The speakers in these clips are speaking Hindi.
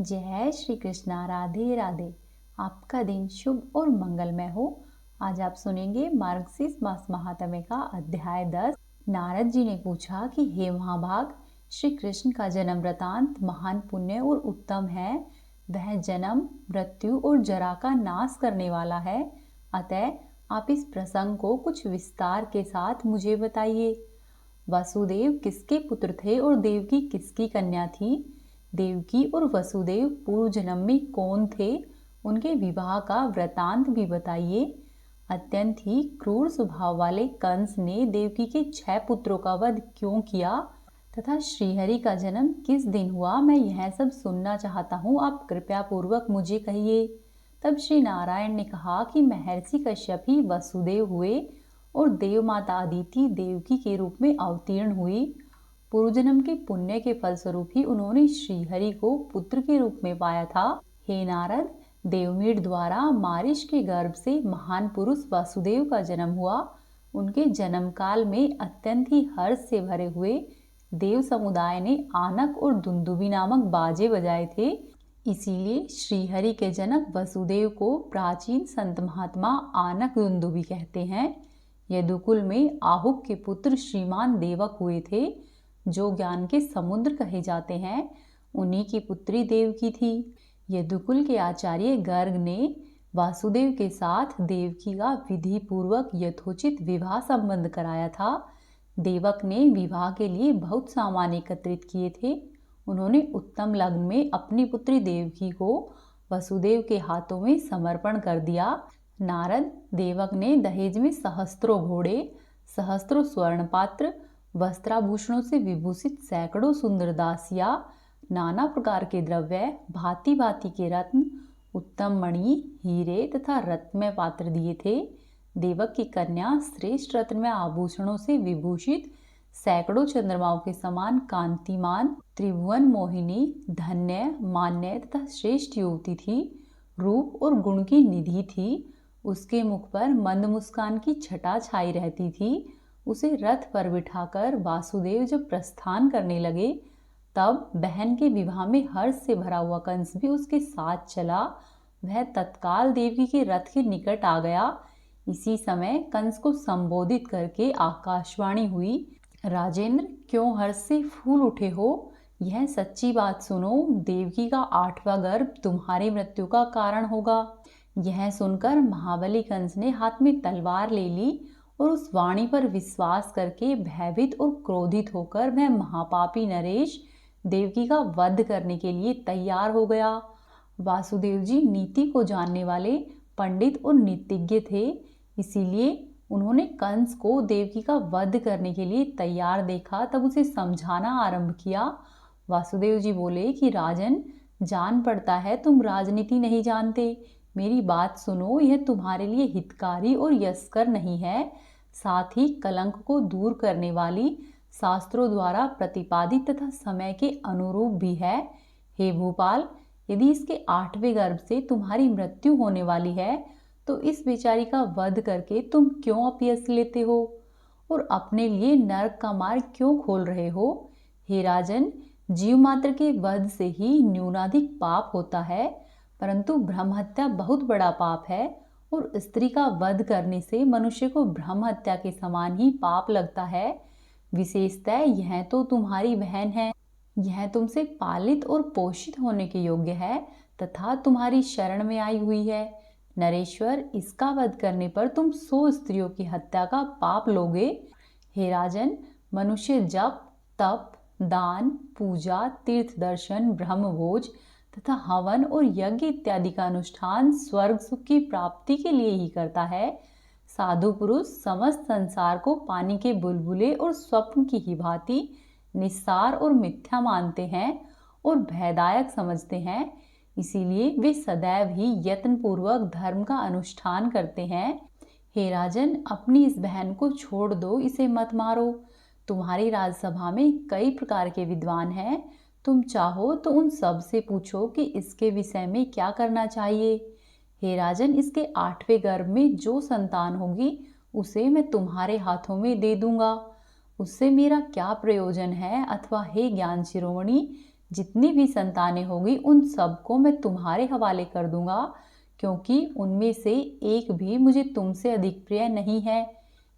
जय श्री कृष्णा। राधे राधे। आपका दिन शुभ और मंगलमय हो। आज आप सुनेंगे मार्गशीर्ष मास महात्म्य का अध्याय 10। नारद जी ने पूछा कि हे महाभाग, श्री कृष्ण का जन्म वृतांत महान पुण्य और उत्तम है। वह जन्म, मृत्यु और जरा का नाश करने वाला है। अतः आप इस प्रसंग को कुछ विस्तार के साथ मुझे बताइए। वसुदेव किसके पुत्र थे और देवकी किसकी कन्या थी? देवकी और वसुदेव पूर्व जन्म में कौन थे? उनके विवाह का वृतांत भी बताइए। अत्यंत ही क्रूर स्वभाव वाले कंस ने देवकी के 6 पुत्रों का वध क्यों किया तथा श्रीहरि का जन्म किस दिन हुआ, मैं यह सब सुनना चाहता हूँ। आप कृपया पूर्वक मुझे कहिए। तब श्री नारायण ने कहा कि महर्षि कश्यप ही वसुदेव हुए और देव माता अदिति देवकी के रूप में अवतीर्ण हुई। पूर्व जन्म के पुण्य के फलस्वरूप ही उन्होंने श्रीहरि को पुत्र के रूप में पाया था। हे नारद, देवमीढ़ द्वारा मारिश के गर्भ से महान पुरुष वसुदेव का जन्म हुआ। उनके जन्म काल में अत्यंत ही हर्ष से भरे हुए देव समुदाय ने आनक और दुंदुभी नामक बाजे बजाए थे। इसीलिए श्रीहरि के जनक वसुदेव को प्राचीन संत महात्मा आनक दुंदुभी कहते हैं। यदुकुल में आहुक के पुत्र श्रीमान देवक हुए थे, जो ज्ञान के समुद्र कहे जाते हैं। उन्हीं की पुत्री देवकी थी। यदुकुल के आचार्य गर्ग ने वासुदेव के साथ देवकी का विधि पूर्वक यथोचित विवाह संबंध कराया था। देवक ने विवाह के लिए बहुत सामान एकत्रित किए थे। उन्होंने उत्तम लग्न में अपनी पुत्री देवकी को वसुदेव के हाथों में समर्पण कर दिया। नारद, देवक ने दहेज में सहस्त्रों घोड़े, सहस्त्रों स्वर्ण पात्र, वस्त्राभूषणों से विभूषित सैकड़ों सुंदर दासियां, नाना प्रकार के द्रव्य, भांति भांति के रत्न, उत्तम मणि, हीरे तथा रत्नमय पात्र दिए थे। देवक की कन्या श्रेष्ठ रत्नमय आभूषणों से विभूषित, सैकड़ों चंद्रमाओं के समान कांतिमान, त्रिभुवन मोहिनी, धन्य, मान्य तथा श्रेष्ठ युवती थी। रूप और गुण की निधि थी। उसके मुख पर मंद मुस्कान की छटा छाई रहती थी। उसे रथ पर बिठाकर वासुदेव जब प्रस्थान करने लगे, तब बहन के विवाह में हर्ष से भरा हुआ कंस भी उसके साथ चला। वह तत्काल देवकी के रथ के निकट आ गया। इसी समय कंस को संबोधित करके आकाशवाणी हुई, राजेंद्र, क्यों हर्ष से फूल उठे हो? यह सच्ची बात सुनो, देवकी का 8वां गर्भ तुम्हारी मृत्यु का कारण होगा। यह सुनकर महाबली कंस ने हाथ में तलवार ले ली और उस वाणी पर विश्वास करके भयभीत और क्रोधित होकर वह महापापी नरेश देवकी का वध करने के लिए तैयार हो गया। वासुदेव जी नीति को जानने वाले पंडित और नीतिज्ञ थे, इसीलिए उन्होंने कंस को देवकी का वध करने के लिए तैयार देखा। तब उसे समझाना आरंभ किया। वासुदेव जी बोले कि राजन, जान पड़ता है तुम राजनीति नहीं जानते। मेरी बात सुनो, यह तुम्हारे लिए हितकारी और यशकर नहीं है, साथ ही कलंक को दूर करने वाली, शास्त्रों द्वारा प्रतिपादित तथा समय के अनुरूप भी है। हे भूपाल, यदि इसके 8वें गर्भ से तुम्हारी मृत्यु होने वाली है, तो इस बेचारी का वध करके तुम क्यों अपयश लेते हो और अपने लिए नरक का मार्ग क्यों खोल रहे हो? हे राजन, जीव मात्र के वध से ही न्यूनाधिक पाप होता है, परंतु ब्रह्म हत्या बहुत बड़ा पाप है और स्त्री का वध करने से मनुष्य को ब्रह्म हत्या के समान ही पाप लगता है। विशेषतः यह तो तुम्हारी बहन है। यह तुमसे पालित और पोषित होने के योग्य है तथा तुम्हारी शरण में आई हुई है। नरेश्वर, इसका वध करने पर तुम 100 स्त्रियों की हत्या का पाप लोगे। हे राजन, मनुष्य जप, तप, दान, पूजा, तीर्थ दर्शन, ब्रह्मभोज तथा हवन और यज्ञ इत्यादि का अनुष्ठान स्वर्ग सुख की प्राप्ति के लिए ही करता है। साधु पुरुष समस्त संसार को पानी के बुलबुले और स्वप्न की ही भांति निस्सार और मिथ्या मानते हैं और भयदायक समझते हैं। इसीलिए वे सदैव ही यत्न पूर्वक धर्म का अनुष्ठान करते हैं। हे राजन, अपनी इस बहन को छोड़ दो, इसे मत मारो। तुम्हारी राजसभा में कई प्रकार के विद्वान हैं। तुम चाहो तो उन सब से पूछो कि इसके विषय में क्या करना चाहिए। हे राजन, इसके 8वें गर्भ में जो संतान होगी, उसे मैं तुम्हारे हाथों में दे दूंगा। उससे मेरा क्या प्रयोजन है? अथवा हे ज्ञान शिरोमणि, जितनी भी संतानें होगी उन सबको मैं तुम्हारे हवाले कर दूंगा, क्योंकि उनमें से एक भी मुझे तुमसे अधिक प्रिय नहीं है।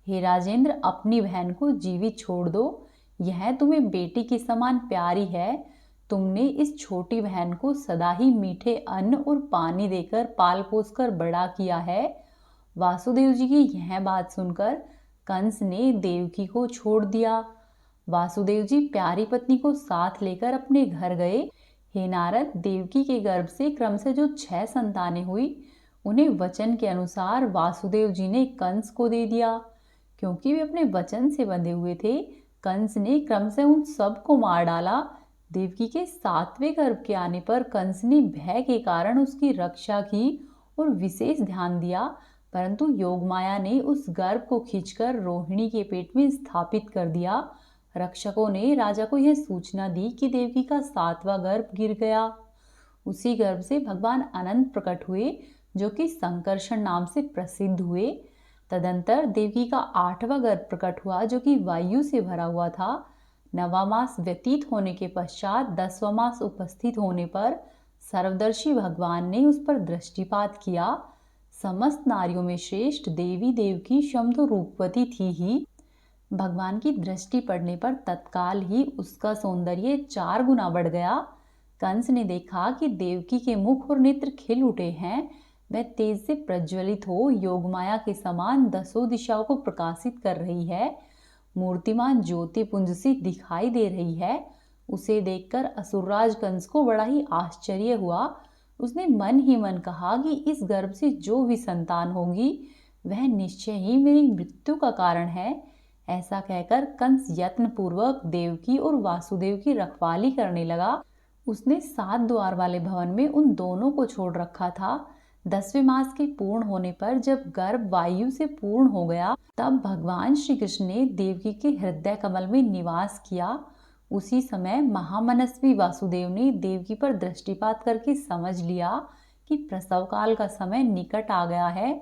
हे राजेंद्र, अपनी बहन को जीवित छोड़ दो, यह तुम्हें बेटी के समान प्यारी है। तुमने इस छोटी बहन को सदा ही मीठे अन्न और पानी देकर पाल पोस कर बड़ा किया है। वासुदेव जी की यह बात सुनकर कंस ने देवकी को छोड़ दिया। वासुदेव जी प्यारी पत्नी को साथ लेकर अपने घर गए। हे नारद, देवकी के गर्भ से क्रमशः जो 6 संतानें हुई, उन्हें वचन के अनुसार वासुदेव जी ने कंस को दे दिया। क्योंकि वे अपने वचन से बंधे हुए थे, कंस ने क्रमशः उन सब को मार डाला। देवकी के 7वें गर्भ के आने पर कंस ने भय के कारण उसकी रक्षा की और विशेष ध्यान दिया, परंतु योगमाया ने उस गर्भ को खींचकर रोहिणी के पेट में स्थापित कर दिया। रक्षकों ने राजा को यह सूचना दी कि देवकी का 7वां गर्भ गिर गया। उसी गर्भ से भगवान अनंत प्रकट हुए, जो कि संकर्षण नाम से प्रसिद्ध हुए। तदंतर देवकी का 8वां गर्भ प्रकट हुआ, जो कि वायु से भरा हुआ था। 9वां मास व्यतीत होने के पश्चात 10वां मास उपस्थित होने पर सर्वदर्शी भगवान ने उस पर दृष्टिपात किया। समस्त नारियों में श्रेष्ठ देवी देवकी शम्भ रूपवती थी ही। भगवान की दृष्टि पड़ने पर तत्काल ही उसका सौंदर्य 4 गुना बढ़ गया। कंस ने देखा कि देवकी के मुख और नेत्र खिल उठे हैं। वह तेज से प्रज्वलित हो योगमाया के समान 10 दिशाओं को प्रकाशित कर रही है। मूर्तिमान ज्योति पुंज सी दिखाई दे रही है। उसे देखकर असुरराज कंस को बड़ा ही आश्चर्य हुआ। उसने मन ही मन कहा कि इस गर्भ से जो भी संतान होगी, वह निश्चय ही मेरी मृत्यु का कारण है। ऐसा कहकर कंस यत्न पूर्वक देवकी और वासुदेव की रखवाली करने लगा। उसने 7 द्वार वाले भवन में उन दोनों को छोड़ रखा था। 10वें मास के पूर्ण होने पर जब गर्भ वायु से पूर्ण हो गया, तब भगवान श्री कृष्ण ने देवकी के हृदय कमल में निवास किया। उसी समय महामनस्वी वासुदेव ने देवकी पर दृष्टिपात करके समझ लिया कि प्रसव काल का समय निकट आ गया है।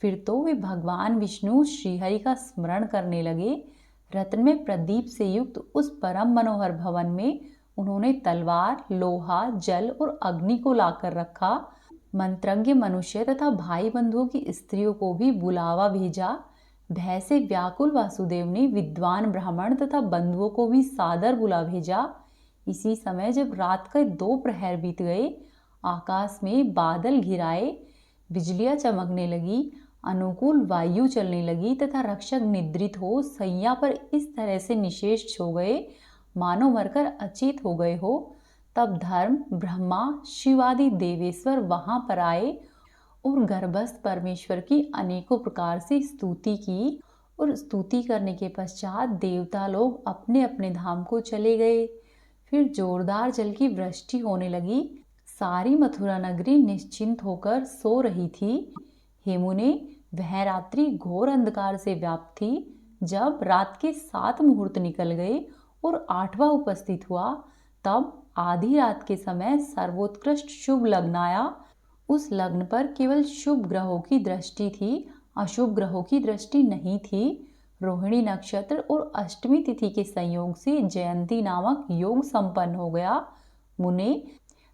फिर तो वे भगवान विष्णु श्रीहरि का स्मरण करने लगे। रत्न में प्रदीप से युक्त उस परम मनोहर भवन में उन्होंने तलवार, लोहा, जल और अग्नि को लाकर रखा। मंत्रज्ञ मनुष्य तथा भाई बंधुओं की स्त्रियों को भी बुलावा भेजा। भय से व्याकुल वासुदेव ने विद्वान ब्राह्मण तथा बंधुओं को भी सादर बुला भेजा। इसी समय जब रात के 2 प्रहर बीत गए, आकाश में बादल घिराए, बिजलियां चमकने लगी, अनुकूल वायु चलने लगी तथा रक्षक निद्रित हो सैया पर इस तरह से निशेष हो गए, मानो मरकर अचेत हो गए हो। तब धर्म, ब्रह्मा, शिव आदि देवेश्वर वहां पर आए और गर्भस्थ परमेश्वर की अनेकों प्रकार से स्तुति की। और स्तुति करने के पश्चात देवता लोग अपने अपने धाम को चले गए। फिर जोरदार जल की वृष्टि होने लगी। सारी मथुरा नगरी निश्चिंत होकर सो रही थी। हे मुने, वह रात्रि घोर अंधकार से व्याप्त थी। जब रात के 7 मुहूर्त निकल गए और 8वां उपस्थित हुआ, तब आधी रात के समय सर्वोत्कृष्ट शुभ लग्न आया। उस लग्न पर केवल शुभ ग्रहों की दृष्टि थी, अशुभ ग्रहों की दृष्टि नहीं थी। रोहिणी नक्षत्र और अष्टमी तिथि के संयोग से जयंती नामक योग संपन्न हो गया। मुने,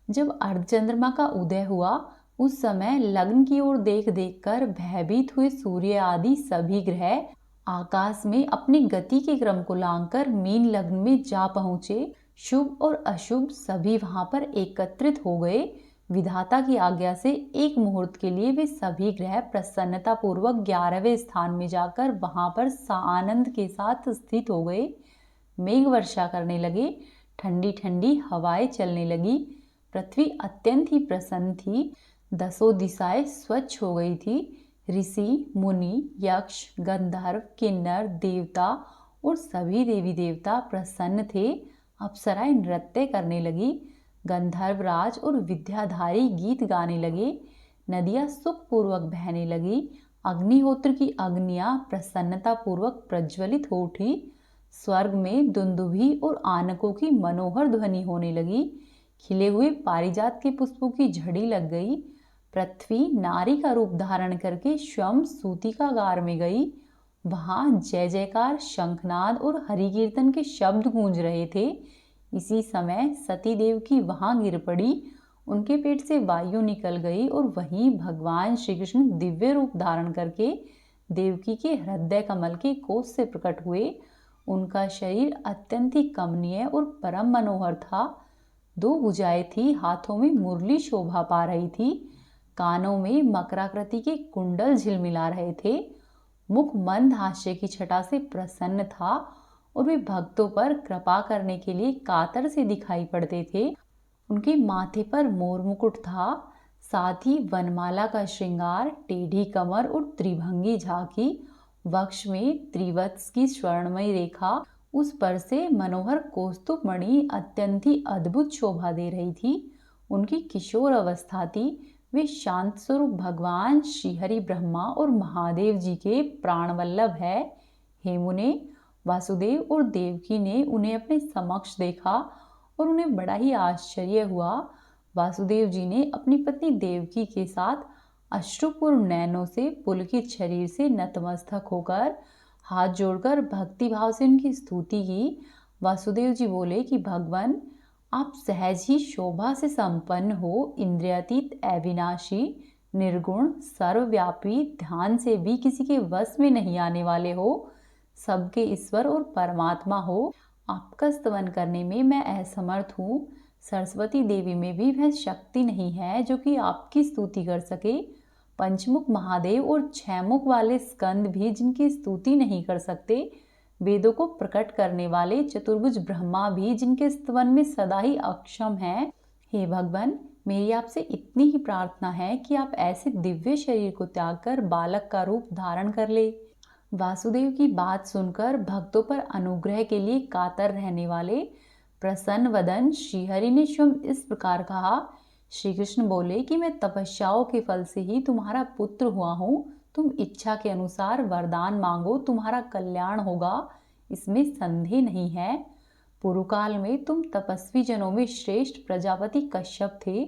जब अर्धचंद्रमा का उदय हुआ, उस समय लग्न की ओर देख देख कर भयभीत हुए सूर्य आदि सभी ग्रह आकाश में अपनी गति के क्रम को लांघकर मीन लग्न में जा पहुंचे। शुभ और अशुभ सभी वहां पर एकत्रित हो गए। विधाता की आज्ञा से एक मुहूर्त के लिए वे सभी ग्रह प्रसन्नता पूर्वक 11वें स्थान में जाकर वहां पर आनंद के साथ स्थित हो गए। मेघ वर्षा करने लगे, ठंडी ठंडी हवाएं चलने लगी। पृथ्वी अत्यंत ही प्रसन्न थी। 10 दिशाएं स्वच्छ हो गई थी। ऋषि, मुनि, यक्ष, गंधर्व, किन्नर, देवता और सभी देवी देवता प्रसन्न थे। अप्सराएं नृत्य करने लगी। गंधर्व राज और विद्याधारी गीत गाने लगे। नदियां सुखपूर्वक बहने लगी। अग्निहोत्र की अग्नियां प्रसन्नता पूर्वक प्रज्वलित हो उठी। स्वर्ग में दुंदुभी और आनकों की मनोहर ध्वनि होने लगी। खिले हुए पारिजात के पुष्पों की झड़ी लग गई। पृथ्वी नारी का रूप धारण करके स्वयं सूतिकागार में गई। वहां जय जयकार, शंखनाद और हरि कीर्तन के शब्द गूंज रहे थे। इसी समय सती देव की वहां गिर पड़ी, उनके पेट से वायु निकल गई और वहीं भगवान श्री कृष्ण दिव्य रूप धारण करके देवकी के हृदय कमल के कोष से प्रकट हुए। उनका शरीर अत्यंत ही कमनीय और परम मनोहर था। 2 भुजाएं थी, हाथों में मुरली शोभा पा रही थी, कानों में मकराकृति के कुंडल झिलमिला रहे थे, मुख मंद हास्य की छटा से प्रसन्न था और वे भक्तों पर कृपा करने के लिए कातर से दिखाई पड़ते थे। उनके माथे पर मोर मुकुट था, साथ ही वनमाला का श्रृंगार, टेढ़ी कमर और त्रिभंगी झांकी, वक्ष में त्रिवत्स की स्वर्णमयी रेखा, उस पर से मनोहर कौस्तुभ मणि अत्यंत ही अद्भुत शोभा दे रही थी। उनकी किशोर अवस्था थी। वे शांत स्वरूप भगवान श्रीहरि ब्रह्मा और महादेव जी के प्राणवल्लभ है। हे मुने, वासुदेव और देवकी ने उन्हें अपने समक्ष देखा और उन्हें बड़ा ही आश्चर्य हुआ। वासुदेव जी ने अपनी पत्नी देवकी के साथ अश्रुपूर्ण नयनों से पुलकित शरीर से नतमस्तक होकर हाथ जोड़कर भक्ति भाव से उनकी स्तुति की। वासुदेव जी बोले कि भगवान, आप सहज ही शोभा से संपन्न हो, इंद्रियातीत, अविनाशी, निर्गुण, सर्वव्यापी, ध्यान से भी किसी के वश में नहीं आने वाले हो, सबके ईश्वर और परमात्मा हो। आपका स्तवन करने में मैं असमर्थ हूँ। सरस्वती देवी में भी वह शक्ति नहीं है जो कि आपकी स्तुति कर सके। पंचमुख महादेव और 6 मुख वाले स्कंद भी जिनकी स्तुति नहीं कर सकते। वेदों को प्रकट करने वाले चतुर्भुज ब्रह्मा भी जिनके स्तवन में सदा ही अक्षम हैं। हे भगवान, मेरी आपसे इतनी ही प्रार्थना है कि आप ऐसे दिव्य शरीर को त्याग कर बालक का रूप धारण कर ले। वासुदेव की बात सुनकर भक्तों पर अनुग्रह के लिए कातर रहने वाले प्रसन्न वदन श्रीहरि ने स्वयं इस प्रकार कहा। श्री कृष्ण बोले कि मैं तपस्याओं के फल से ही तुम्हारा पुत्र हुआ हूँ। तुम इच्छा के अनुसार वरदान मांगो, तुम्हारा कल्याण होगा, इसमें संदेह नहीं है। पूर्व काल में तुम तपस्वी जनों में श्रेष्ठ प्रजापति कश्यप थे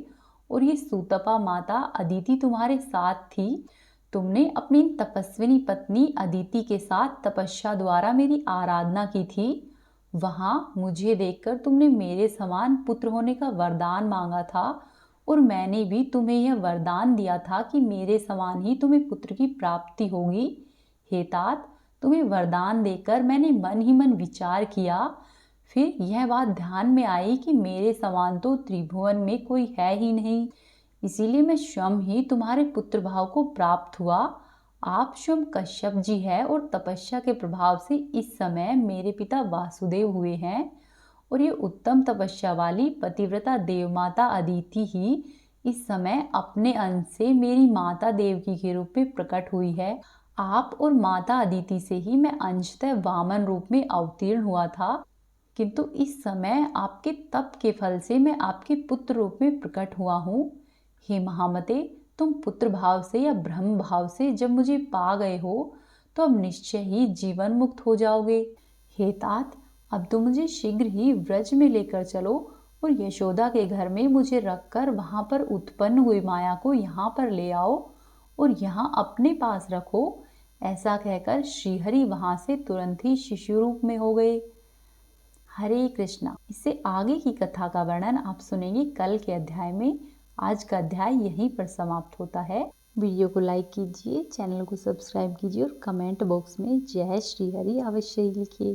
और ये सूतपा माता अदिति तुम्हारे साथ थी। तुमने अपनी तपस्विनी पत्नी अदिति के साथ तपस्या द्वारा मेरी आराधना की थी। वहां मुझे देखकर तुमने मेरे समान पुत्र होने का वरदान मांगा था और मैंने भी तुम्हें यह वरदान दिया था कि मेरे समान ही तुम्हें पुत्र की प्राप्ति होगी। हे तात, तुम्हें वरदान देकर मैंने मन ही मन विचार किया। फिर यह बात ध्यान में आई कि मेरे समान तो त्रिभुवन में कोई है ही नहीं, इसीलिए मैं स्वयं ही तुम्हारे पुत्र भाव को प्राप्त हुआ। आप स्वयं कश्यप जी है और तपस्या के प्रभाव से इस समय मेरे पिता वासुदेव हुए हैं और ये उत्तम तपस्या वाली पतिव्रता देवमाता अदिति ही इस समय अपने अंश से मेरी माता देवकी के रूप में प्रकट हुई है। आप और माता अदिति से ही मैं अंशतः वामन रूप में अवतीर्ण हुआ था, किंतु इस समय आपके तप के फल से मैं आपके पुत्र रूप में प्रकट हुआ हूँ। हे महामते, तुम पुत्र भाव से या ब्रह्म भाव से जब मुझे पा गए हो तो अब निश्चय ही जीवन मुक्त हो जाओगे। हे तात, अब तो मुझे शीघ्र ही व्रज में लेकर चलो और यशोदा के घर में मुझे रखकर वहां पर उत्पन्न हुई माया को यहाँ पर ले आओ और यहाँ अपने पास रखो। ऐसा कहकर श्रीहरि वहां से तुरंत ही शिशु रूप में हो गए। हरे कृष्णा। इससे आगे की कथा का वर्णन आप सुनेंगे कल के अध्याय में। आज का अध्याय यहीं पर समाप्त होता है। वीडियो को लाइक कीजिए, चैनल को सब्सक्राइब कीजिए और कमेंट बॉक्स में जय श्री हरि अवश्य ही लिखिए।